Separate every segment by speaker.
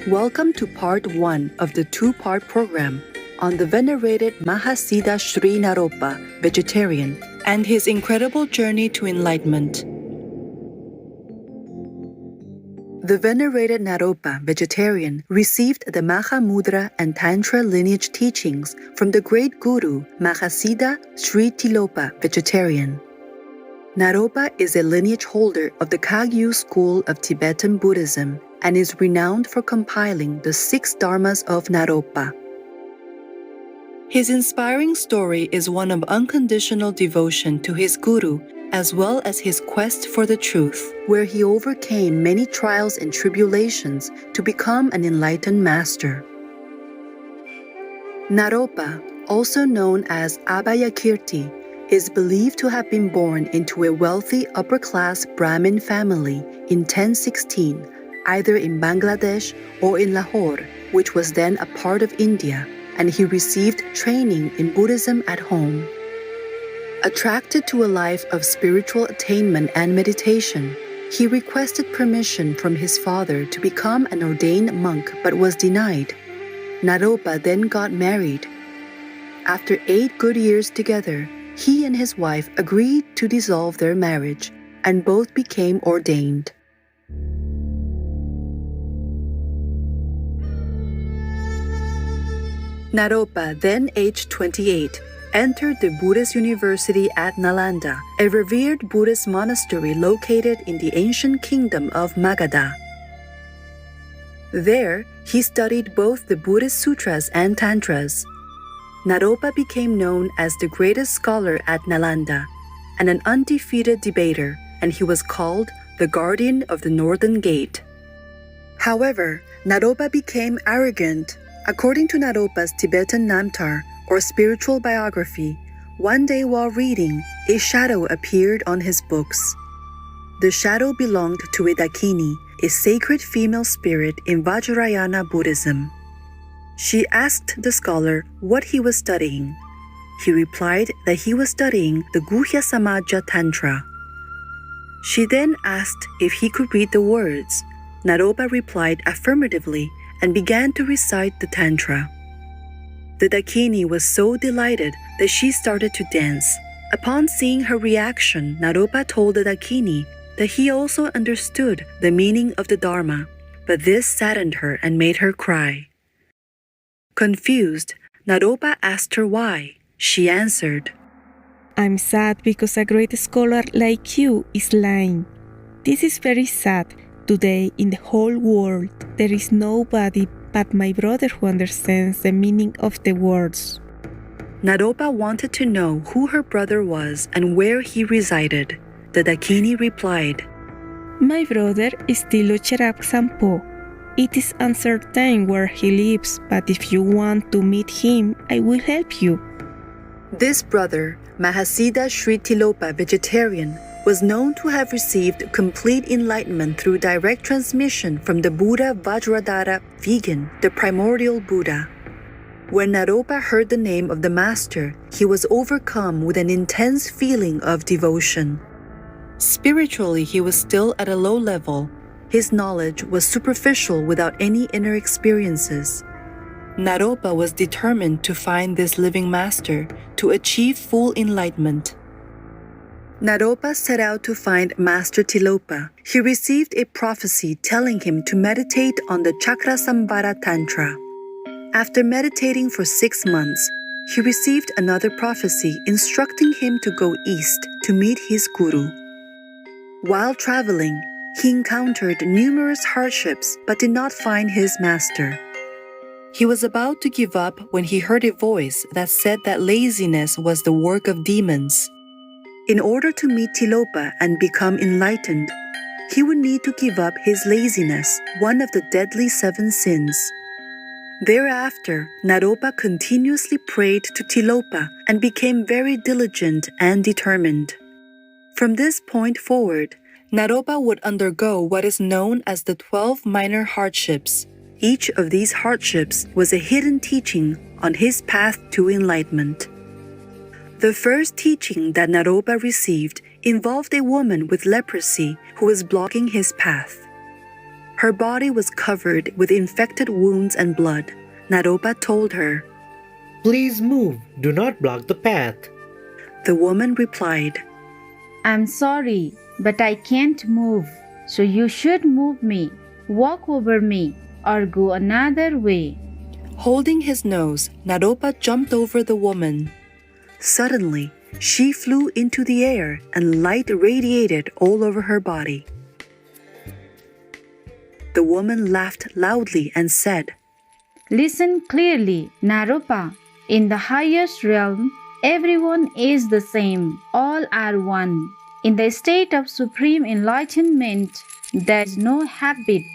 Speaker 1: Welcome to part 1 of the 2-part program on the venerated Mahasiddha Sri Naropa, vegetarian, and his incredible journey to enlightenment. The venerated Naropa, vegetarian, received the Mahamudra and Tantra lineage teachings from the great guru Mahasiddha Sri Tilopa, vegetarian. Naropa is a lineage holder of the Kagyu school of Tibetan Buddhism and is renowned for compiling the 6 dharmas of Naropa. His inspiring story is one of unconditional devotion to his guru as well as his quest for the truth, where he overcame many trials and tribulations to become an enlightened master. Naropa, also known as Abhayakirti, is believed to have been born into a wealthy upper-class Brahmin family in 1016, either in Bangladesh or in Lahore, which was then a part of India, and he received training in Buddhism at home. Attracted to a life of spiritual attainment and meditation, he requested permission from his father to become an ordained monk but was denied. Naropa then got married. After 8 good years together, he and his wife agreed to dissolve their marriage, and both became ordained. Naropa, then aged 28, entered the Buddhist University at Nalanda, a revered Buddhist monastery located in the ancient kingdom of Magadha. There, he studied both the Buddhist sutras and tantras. Naropa became known as the greatest scholar at Nalanda and an undefeated debater, and he was called the guardian of the Northern Gate. However, Naropa became arrogant. According to Naropa's Tibetan Namtar, or spiritual biography, one day while reading, a shadow appeared on his books. The shadow belonged to a Dakini, a sacred female spirit in Vajrayana Buddhism. She asked the scholar what he was studying. He replied that he was studying the Guhya Samaja Tantra. She then asked if he could read the words. Naropa replied affirmatively and began to recite the Tantra. The Dakini was so delighted that she started to dance. Upon seeing her reaction, Naropa told the Dakini that he also understood the meaning of the Dharma, but this saddened her and made her cry. Confused, Naropa asked her why. She answered,
Speaker 2: "I'm sad because a great scholar like you is lying. This is very sad. Today, in the whole world, there is nobody but my brother who understands the meaning of the words."
Speaker 1: Naropa wanted to know who her brother was and where he resided. The Dakini replied,
Speaker 2: "My brother is Tilocherab Sampo. It is uncertain where he lives, but if you want to meet him, I will help you."
Speaker 1: This brother, Mahasiddha Sri Tilopa, vegetarian, was known to have received complete enlightenment through direct transmission from the Buddha Vajradhara, vegan, the primordial Buddha. When Naropa heard the name of the master, he was overcome with an intense feeling of devotion. Spiritually, he was still at a low level. His knowledge was superficial without any inner experiences. Naropa was determined to find this living master to achieve full enlightenment. Naropa set out to find Master Tilopa. He received a prophecy telling him to meditate on the Chakrasambhara Tantra. After meditating for 6 months, he received another prophecy instructing him to go east to meet his guru. While traveling, he encountered numerous hardships but did not find his master. He was about to give up when he heard a voice that said that laziness was the work of demons. In order to meet Tilopa and become enlightened, he would need to give up his laziness, one of the deadly 7 sins. Thereafter, Naropa continuously prayed to Tilopa and became very diligent and determined. From this point forward, Naropa would undergo what is known as the 12 minor hardships. Each of these hardships was a hidden teaching on his path to enlightenment. The first teaching that Naropa received involved a woman with leprosy who was blocking his path. Her body was covered with infected wounds and blood. Naropa told her,
Speaker 3: "Please move, do not block the path."
Speaker 1: The woman replied,
Speaker 4: I'm sorry, but I can't move, so you should move me, walk over me, or go another way.
Speaker 1: Holding his nose, Naropa jumped over the woman. Suddenly, she flew into the air and light radiated all over her body. The woman laughed loudly and said,
Speaker 4: Listen clearly, Naropa. In the highest realm, everyone is the same. All are one. In the state of supreme enlightenment, there is no habit,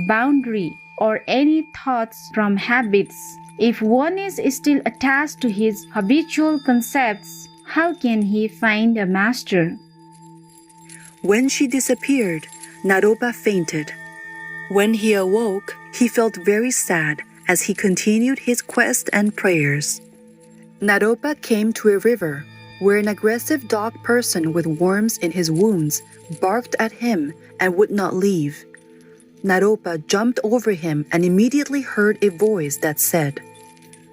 Speaker 4: boundary, or any thoughts from habits. If one is still attached to his habitual concepts, how can he find a master?
Speaker 1: When she disappeared, Naropa fainted. When he awoke, he felt very sad as he continued his quest and prayers. Naropa came to a river where an aggressive dog person with worms in his wounds barked at him and would not leave. Naropa jumped over him and immediately heard a voice that said,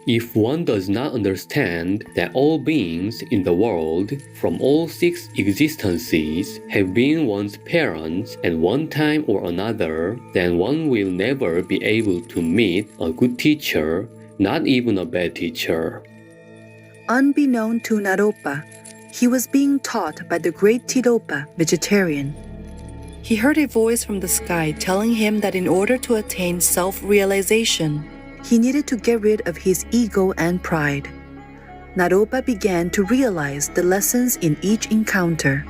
Speaker 5: If one does not understand that all beings in the world from all 6 existences have been one's parents at one time or another, then one will never be able to meet a good teacher, not even a bad teacher.
Speaker 1: Unbeknown to Naropa, he was being taught by the great Tilopa, vegetarian. He heard a voice from the sky telling him that in order to attain self-realization, he needed to get rid of his ego and pride. Naropa began to realize the lessons in each encounter.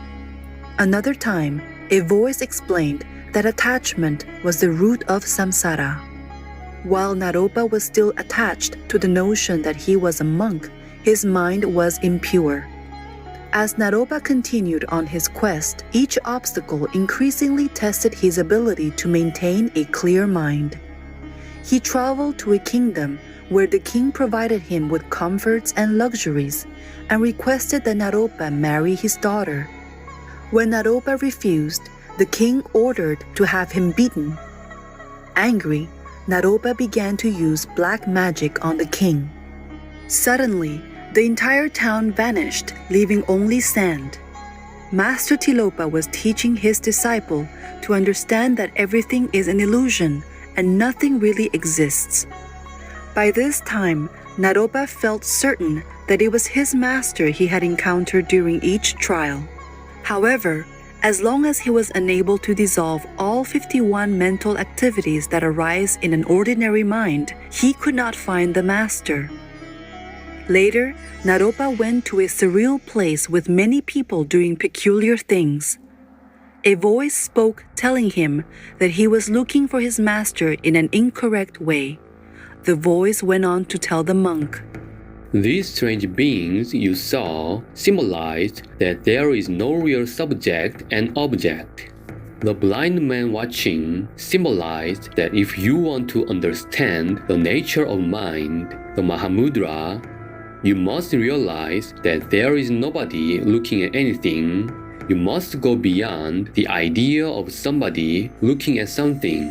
Speaker 1: Another time, a voice explained that attachment was the root of samsara. While Naropa was still attached to the notion that he was a monk, his mind was impure. As Naropa continued on his quest, each obstacle increasingly tested his ability to maintain a clear mind. He traveled to a kingdom where the king provided him with comforts and luxuries and requested that Naropa marry his daughter. When Naropa refused, the king ordered to have him beaten. Angry, Naropa began to use black magic on the king. Suddenly, the entire town vanished, leaving only sand. Master Tilopa was teaching his disciple to understand that everything is an illusion and nothing really exists. By this time, Naropa felt certain that it was his master he had encountered during each trial. However, as long as he was unable to dissolve all 51 mental activities that arise in an ordinary mind, he could not find the master. Later, Naropa went to a surreal place with many people doing peculiar things. A voice spoke telling him that he was looking for his master in an incorrect way. The voice went on to tell the monk,
Speaker 5: These strange beings you saw symbolized that there is no real subject and object. The blind man watching symbolized that if you want to understand the nature of mind, the Mahamudra, you must realize that there is nobody looking at anything. You must go beyond the idea of somebody looking at something.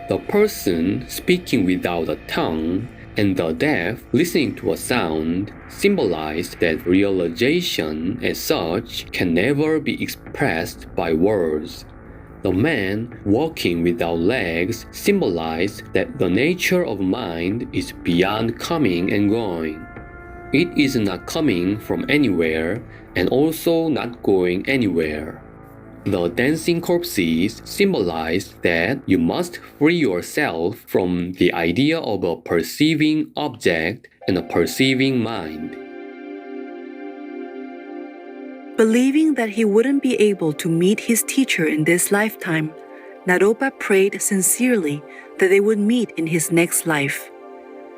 Speaker 5: The person speaking without a tongue and the deaf listening to a sound symbolize that realization as such can never be expressed by words. The man walking without legs symbolize that the nature of mind is beyond coming and going. It is not coming from anywhere and also not going anywhere. The dancing corpses symbolize that you must free yourself from the idea of a perceiving object and a perceiving mind.
Speaker 1: Believing that he wouldn't be able to meet his teacher in this lifetime, Naropa prayed sincerely that they would meet in his next life.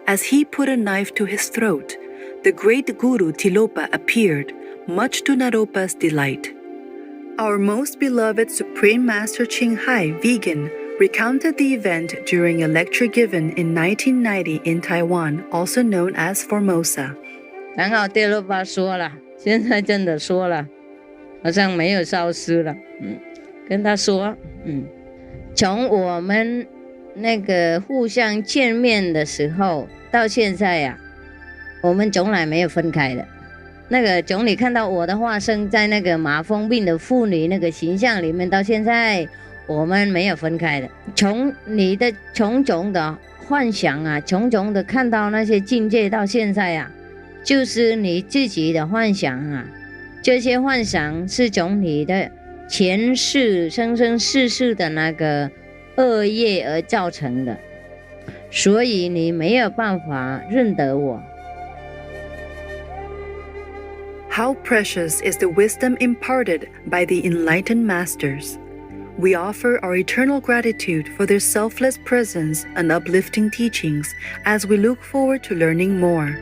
Speaker 1: As he put a knife to his throat, the great Guru Tilopa appeared, much to Naropa's delight. Our most beloved Supreme Master Qinghai, vegan, recounted the event during a lecture given in 1990 in Taiwan, also known as Formosa.
Speaker 6: 然后第六巴说了，现在真的说了，好像没有消失了。跟他说，从我们那个互相见面的时候到现在呀，我们从来没有分开的。那个从你看到我的化身在那个麻风病的妇女那个形象里面，到现在我们没有分开的。从你的种种的幻想啊，种种的看到那些境界到现在啊，就是你自己的幻想啊。这些幻想是从你的前世生生世世的那个恶业而造成的，所以你没有办法认得我。
Speaker 1: How precious is the wisdom imparted by the enlightened masters. We offer our eternal gratitude for their selfless presence and uplifting teachings as we look forward to learning more.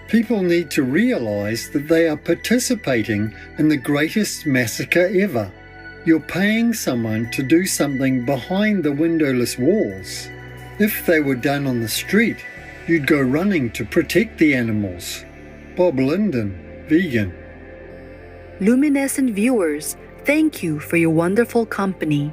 Speaker 7: People need to realize that they are participating in the greatest massacre ever. You're paying someone to do something behind the windowless walls. If they were done on the street, you'd go running to protect the animals. Bob Linden, vegan.
Speaker 1: Luminescent viewers, thank you for your wonderful company.